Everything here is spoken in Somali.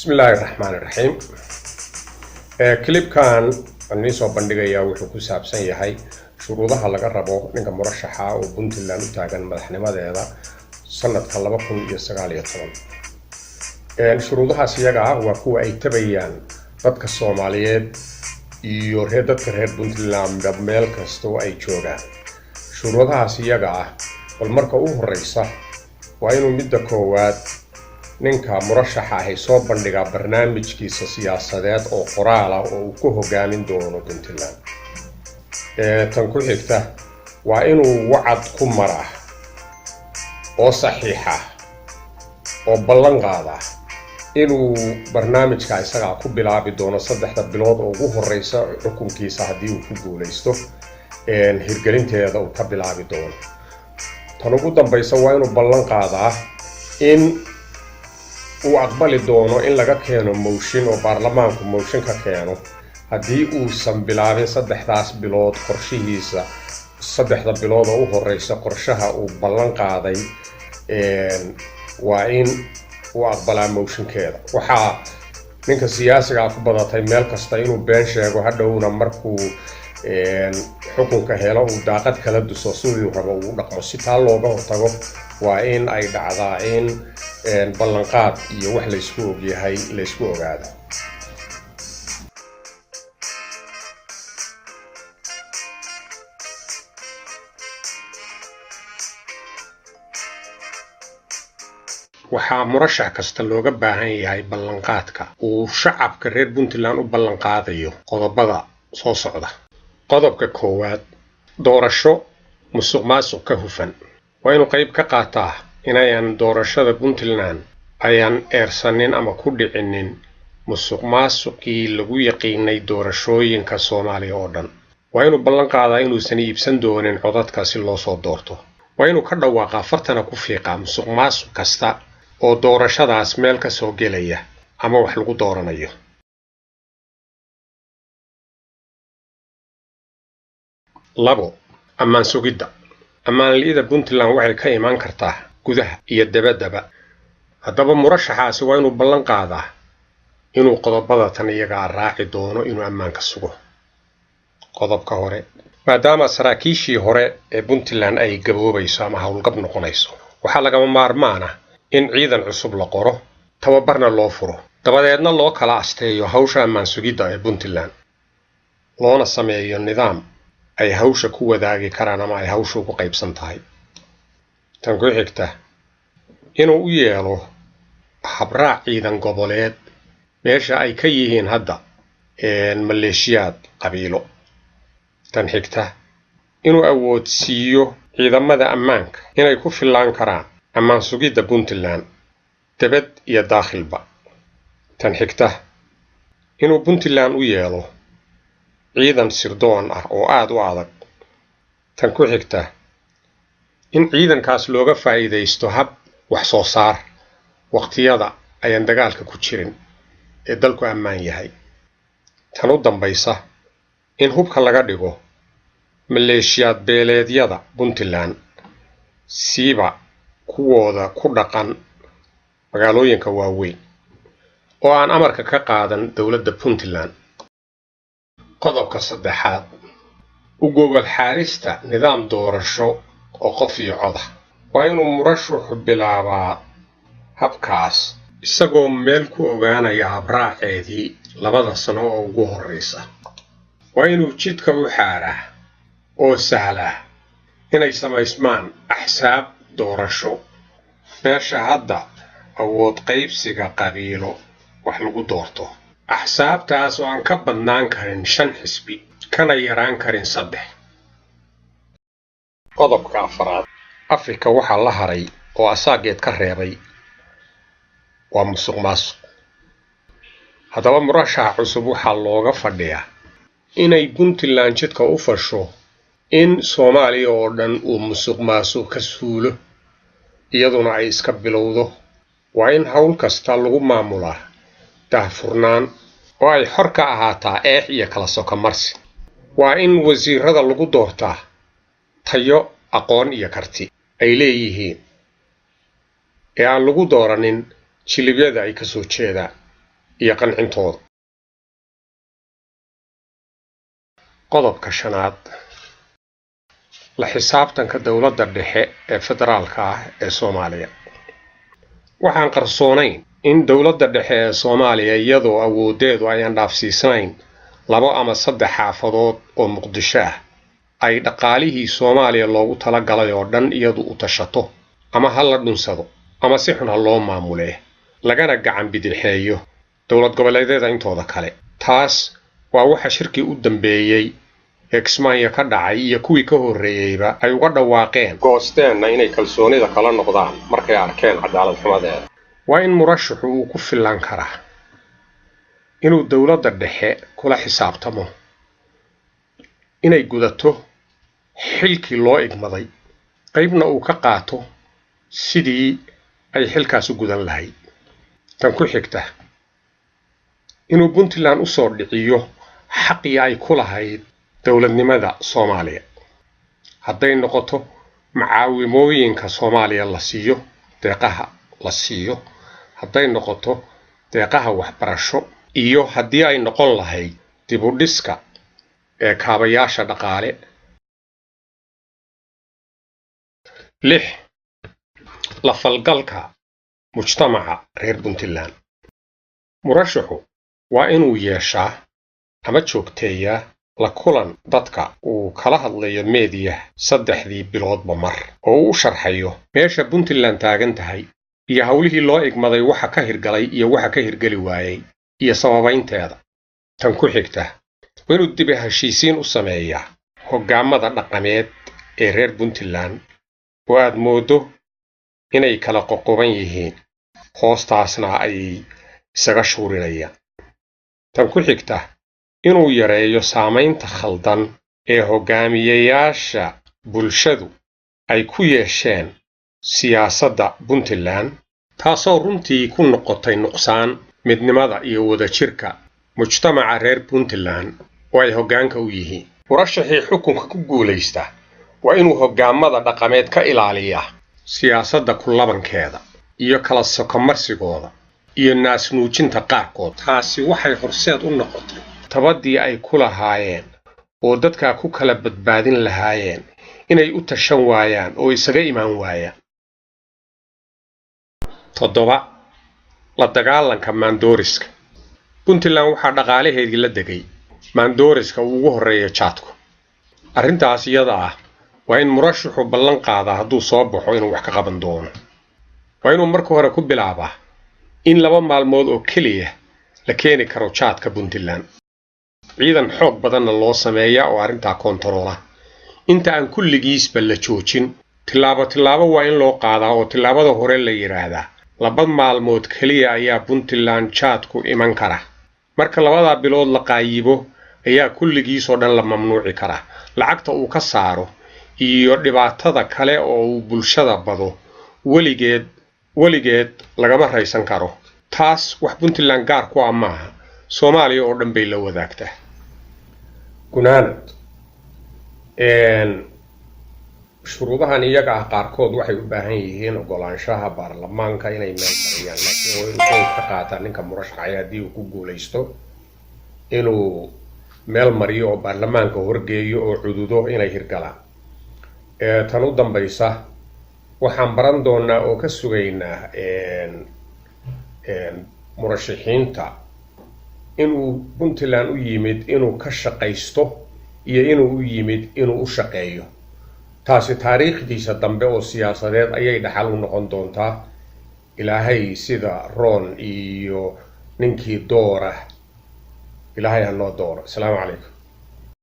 بسم الله الرحمن الرحيم. كليب كان النسوة بندقية وحكو سابسان يهي شروطها لغا ربو نينكا مرشحة وبنتلان وتاقن مدحنمada sanadka 2019 shuruudaha siyaga waa kuwa ay tabayaan dadka Soomaaliyeed iyo dadka reer Puntland meel kasta oo ay joogaan. shuruudaha siyaga bal marka u horeysa waa inuu midda koowaad ninka murashaxa ah soo bandhiga barnaamijkiisa siyaasadeed oo qoraal ah oo uu ku hogaamin doono Puntland. tan ku xigta waa inuu wacad ku maraa oo saxiixa oo ballan qaada inuu barnaamijka isaga ku bilaabi doono 3 bilood oo ugu horeysa xukunkiisa hadii uu ku guuleysto hirgelinteeda uu ka bilaabi doono. tan ugu dambaysa waa inuu ballan qaadaa in uu aqbali doono in laga keeno motion oo baarlamaanku motion ka keeno hadii uu san bilaabin 3 bilood qorshihiisa 3 bilood oo u horeysa qorshaha uu ballan qaaday waa in uu aqbalaa motionkeeda. waxa ninka siyaasiga ku badatay meel kasta inuu been sheego hadhowna markuu xukunka helo uu daaqad kala duso sidii rabo uu dhaqmo. si taa looga hortago waa in ay dhacdaa in ballanqaad iyo wax la isku ogyahay la isku ogaado. waxaa murashax kasta looga baahan yahay ballanqaadka uu shacabka reer Puntland u ballan qaadayo qodobada soo socda. qodobka koowaad, doorasho musuqmaasuq ka hufan. waa inuu qayb ka qaataa inayan doorashada Puntland ayan eersanin ama ku dhicinin musuqmaasuqii lagu yaqiinay doorashooyinka Soomaaliya oo dhan. waa inuu ballan qaadaa inuusan iibsan doonin codadka si loo soo doorto. waa inuu ka dhawaaqaa fartana ku fiiqaa musuqmaasuq kasta oo doorashadaas meel ka soo gelaya ama wax lagu dooranayo. labo, ammaan sugidda. ammaanliyada Puntland waxay ka iman kartaa gudaha iyo dabaddaba. haddaba murashaxaasi waa inuu ballan qaadaa inuu qodobada tan iyaga raaci doono inuu ammaanka sugo. qodobka hore, maadaama saraakiishii hore ee Puntland ay gaboobayso ama hawlgab noqonayso, waxaa lagama maarmaan ah in ciidan cusub la qoro, tababarna loo furo, dabadeedna loo kala asteeyo hawsha ammaan sugidda ee Puntland, loona sameeyo nidaam ay hawsha ku wadaagi karaan ama ay hawshu ku qaybsan tahay. tan ku xigta, inuu u yeelo habraac ciidan goboleed meesha ay ka yihiin hadda maleeshiyaad qabiilo. tan xigta, inuu awoodsiiyo ciidamada ammaanka inay ku filaan karaan ammaan sugidda Puntland dabad iyo daakhilba. tan xigta, inuu Puntland u yeelo ciidan sirdoon ah oo aad u adag. tan ku xigta, in ciidankaas looga faa'iideysto hab wax soo saar waqtiyada ayaan dagaalka ku jirin ee dalku ammaan yahay. tan u dambaysa, in hubka laga dhigo maleeshiyaad beeleedyada Puntland siiba kuwooda ku dhaqan magaalooyinka waaweyn oo aan amarka ka qaadan dawladda Puntland. qodobka saddexaad, u gogol xaarista nidaam doorasho oo qof iyo cod ah. waa inuu murashaxu bilaabaa habkaas isagoo meel ku ogaanaya habraaceedii 2 sano oo ugu horeysa. waa inuu jidka u xaaraa oo sahlaa inay samaysmaan axsaab doorasho meesha hadda awood qaybsiga qabiilo wax lagu doorto. axsaabtaas oo aan ka badnaan karin 5 xisbi kana yaraan karin 3. qodobka afraad, Afrika waxaa la haray oo asaageed ka reebay waa musuqmaasuq. haddaba murashaxa cusub waxaa looga fadhiyaa inay Puntland jidka u fasho in Soomaaliya oo dhan uu musuqmaasuq ka suulo iyaduna ay iska bilowdo. waa in hawl kasta lagu maamulaa daahfurnaan oo ay xor ka ahaataa eex iyo kala sokomarsi. waa in wasiirada lagu doortaa tayo, aqoon iyo karti ay leeyihiin ee aan lagu dooranin jilibyada ay ka soo jeedaan. iyo qancintooda. qodobka shanaad, la xisaabtanka dowladda dhexe ee federaalka ah ee Soomaaliya. waxaan qarsoonayn in dowladda dhexe ee Soomaaliya iyadoo awoodeedu ayaan dhaafsiisanayn 2 ama 3 xaafadood oo Muqdisho ah ay dhaqaalihii Soomaaliya loogu talagalay oo dhan iyadu u tashato ama ha la dhunsado ama si xun ha loo maamulee lagana gacan bidixeeyo dowlad goboleedyada intooda kale. taas waa waxa shirkii u dambeeyay ee Kismaayo ka dhacay iyo kuwii ka horreeyayba ay uga dhawaaqeen goosteenna inay kalsoonida kala noqdaan markay arkeen cadaalad xumadeeda. waa in murashaxu uu ku filan karaa inuu dowladda dhexe kula xisaabtamo inay gudato xilkii loo igmaday, qaybna uu ka qaato sidii ay xilkaas u gudan lahayd. tan ku xigta, inuu Puntland u soo dhiciyo xaqii ay ku lahayd dowladnimada Soomaaliya, hadday noqoto macaawimooyinka Soomaaliya la siiyo, deeqaha la siiyo, hadday noqoto deeqaha waxbarasho, iyo haddii ay noqon lahayd dib u dhiska ee kaabayaasha dhaqaale. 6. la falgalka mujtamaca reer Puntland. murashaxu waa inuu yeeshaa ama joogteeyaa la kulan dadka uu kala hadlayo meediya 3 biloodba mar oo uu u sharxayo meesha Puntland taagan tahay iyo hawlihii loo igmaday waxa ka hirgalay iyo waxa ka hirgali waayay iyo sababaynteeda. tan ku xigta, waa inuu dib u heshiisiin u sameeyaa hoggaamada dhaqameed ee reer Puntland oo aad moodo inay kala qoqoban yihiin, hoostaasna ay isaga shuurinayaan. tan ku xigta, inuu yareeyo saamaynta khaldan ee hoggaamiyeyaasha bulshadu ay ku yeesheen siyaasadda Puntland, taasoo runtii ku noqotay nuqsaan midnimada iyo wadajirka mujtamaca reer Puntland oo ay hoggaanka u yihiin. murashaxii xukunka ku guulaysta waa inuu hoggaamada dhaqameed ka ilaaliyaa siyaasadda ku labankeeda iyo kala sokomarsigooda iyo naasnuujinta qaarkood. taasi waxay horseed u noqotay tabadii ay ku lahaayeen oo dadka ku kala badbaadin lahaayeen inay u tashan waayaan oo isaga imaan waayaan. 7. la dagaalanka maandooriska. Puntland waxaa dhaqaalaheedii la degay maandooriska ugu horreeya jaadku. arrintaas iyada ah waa in murashaxu ballan qaada hadduu soo baxo inuu wax ka qaban doono. waa inuu marka hore ku bilaabaa in 2 maalmood oo keliya la keeni karo jaadka Puntland, ciidan xoog badanna loo sameeyaa oo arrintaa koontaroola. inta aan kulligiisba la joojin, tilaabo waa in loo qaadaa oo tilaabada hore la yiraahdaa 2 maalmood keliya ayaa Puntland jaadku iman kara. marka 2 bilood la qaayibo ayaa kulligiis oo dhan la mamnuuci karaa. lacagta uu ka saaro iyo dhibaatada kale oo uu bulshada bado weligeed lagama raysan karo. taas wax Puntland gaar ku ah maaha, Soomaaliya oo dhan bay la wadaagtaa. gunaanad, shuruudahan iyaga ah qaarkood waxay u baahan yihiin ogolaanshaha baarlamaanka inay meel mariyaan, laakiin waa inuu ka qaataa ninka murashaxa haddii uu ku guulaysto inuu meel mariyo oo baarlamaanka horgeeyo oo cududo inay hirgalaan. tan u dambaysa, waxaan baran doonaa oo ka sugaynaa murashaxiinta inuu Puntland u yimid inuu ka shaqaysto iyo inuu u yimid inuu u shaqeeyo. taasi taariikhdiisa dambe oo siyaasadeed ayay dhaxal u noqon doontaa. ilaahay sida roon iyo ninkii doora ilaahay ha noo dooro. asalaamu calaykum.